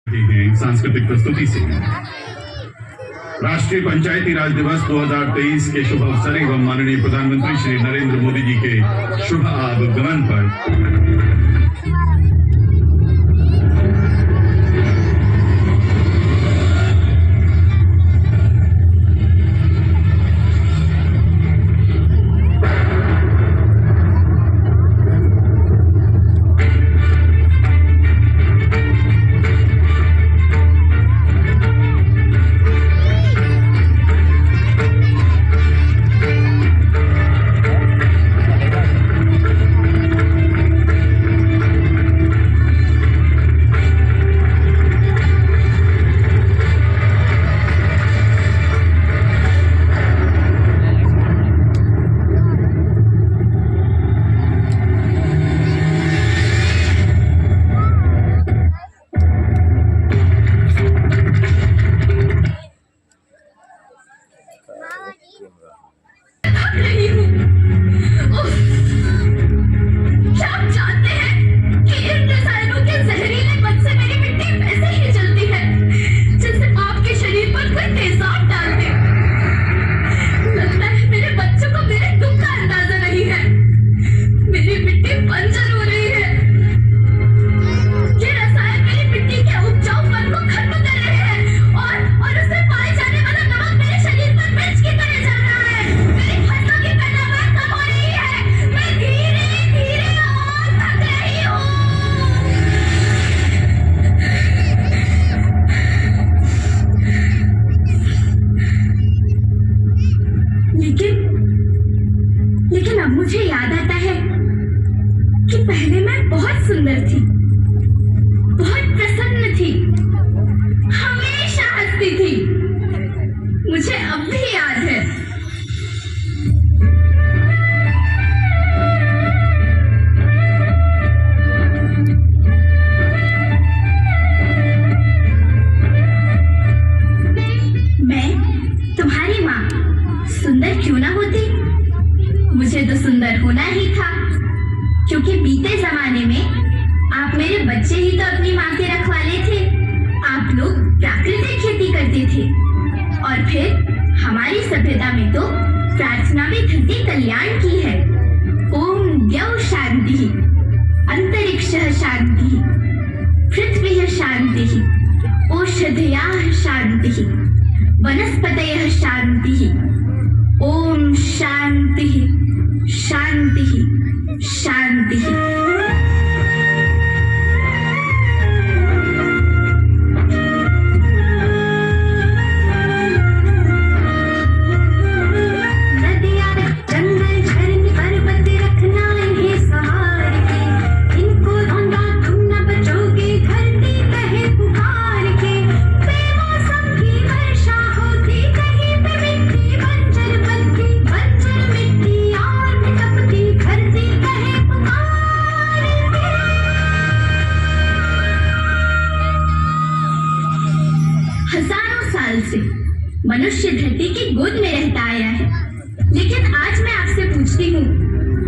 सांस्कृतिक प्रस्तुति से राष्ट्रीय पंचायती राज दिवस 2023 के शुभ अवसर एवं माननीय प्रधानमंत्री श्री नरेंद्र मोदी जी के शुभ आगमन पर लेकिन अब मुझे याद आता है कि पहले मैं बहुत सुंदर थी, बहुत प्रसन्न थी, हमेशा हंसती थी। मुझे अब भी याद है। मैं तुम्हारी माँ सुंदर क्यों ना होती, मुझे तो सुंदर होना ही था, क्योंकि बीते जमाने में आप मेरे बच्चे ही तो अपनी माँ के रखवाले थे। आप लोग प्राकृतिक खेती करते थे और फिर हमारी सभ्यता में तो प्रार्थना भी धरती कल्याण की है। ओम द्यौ शांति, अंतरिक्षः शांति, पृथ्वी शांति, औषधयः शांति, वनस्पतयः शांति। ओम शांति शांति शांति। मनुष्य धरती की गोद में रहता आया है, लेकिन आज मैं आपसे पूछती हूँ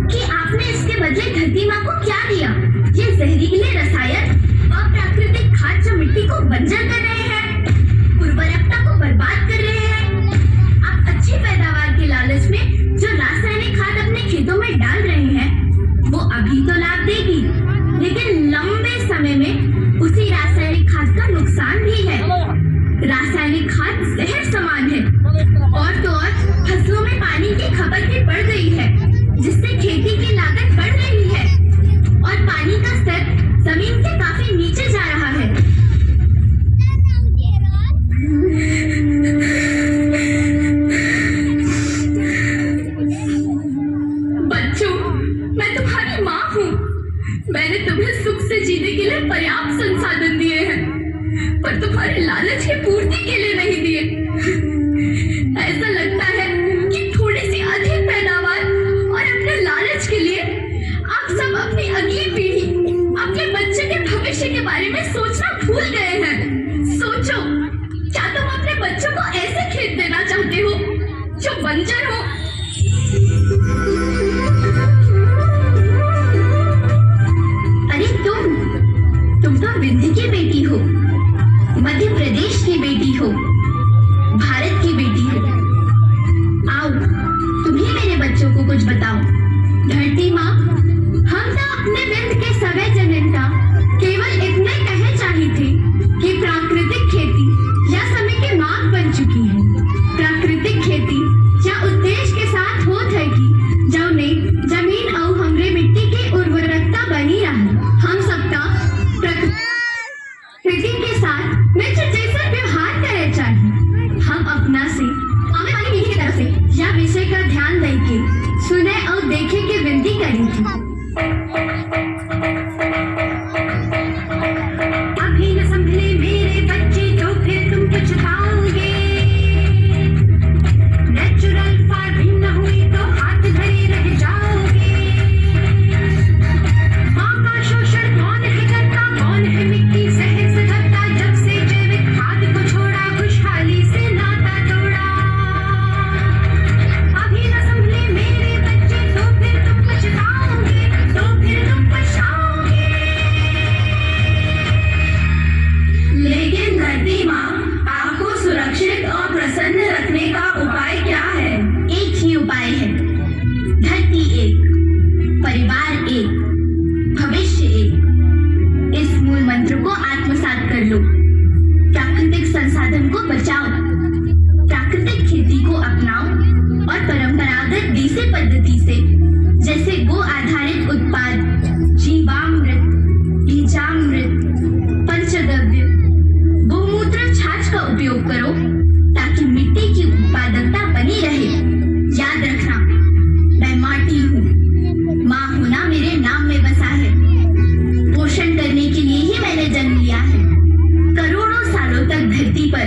कि आपने इसके बदले धरती माँ को क्या दिया? ये जहरीले रसायन और प्राकृतिक खाद जो मिट्टी को बंजर कर रहे हैं, उर्वरकता को बर्बाद कर रहे हैं। आप अच्छी पैदावार के लालच में जो रासायनिक खाद अपने खेतों में डाल रहे हैं, वो अभी तो लाभ देगी, लेकिन लंबे समय में उसी रासायनिक खाद का नुकसान भी है। रासायनिक खाद जहर समान है और तो और फसलों में पानी की खपत भी बढ़ गई है, जिससे खेती की लागत बढ़ रही है और पानी का स्तर जमीन से काफी नीचे जा रहा है। बच्चों, मैं तुम्हारी माँ हूँ। मैंने तुम्हें सुख से जीने के लिए पर्याप्त संसाधन दिए हैं, पर तुम्हारे लालच की पूर्ति के लिए नहीं दिए। ऐसा लगता है कि थोड़ी सी अधिक पैदावार और अपने लालच के लिए आप सब अपनी अगली पीढ़ी, अपने बच्चे के भविष्य के बारे में सोचना भूल गए हैं। सोचो, क्या तुम अपने बच्चों को ऐसे खेत देना चाहते हो जो बंजर हो? अरे तुम तो विंध्य की बेटी हो, के साथ मित्र जैसा व्यवहार करे चाहिए। हम अपना से हमें पानी पीने की तरफ से या विषय का ध्यान देके सुने और देखे के विनती करेंगे। अभी न संभले मेरे बच्चे तो फिर तुम पछताओगे। नेचुरल फार्मिंग न हुई तो हाथ धरे रह जाओगे। माँ का शोषण कौन है करता, कौन है मिट्टी सहज धरता, जब से जैविक खाद को छोड़ा खुशहाली से नाता तोड़ा। अभी न संभले मेरे बच्चे तो फिर तुम पछताओगे, तो फिर तुम पछताओगे। लेकिन धरती माँ आपको सुरक्षित और प्रसन्न रखने का उपाय क्या है? एक ही उपाय है, धरती एक, परिवार एक, भविष्य एक। इस मूल मंत्र को आत्मसात कर लो। प्राकृतिक संसाधन को बचाओ, प्राकृतिक खेती को अपनाओ और परंपरागत देसी पद्धति से जैसे गो आधारित उत्पाद, जीवामृत, बीजामृत, पंचगव्य, गोमूत्र छाछ का उपयोग करो ताकि मिट्टी की उत्पादकता बनी रहे। याद रखना, मैं माटी हूँ, माँ होना मेरे नाम में बसा है। पोषण करने के लिए ही मैंने जन्म लिया है। करोड़ों सालों तक धरती पर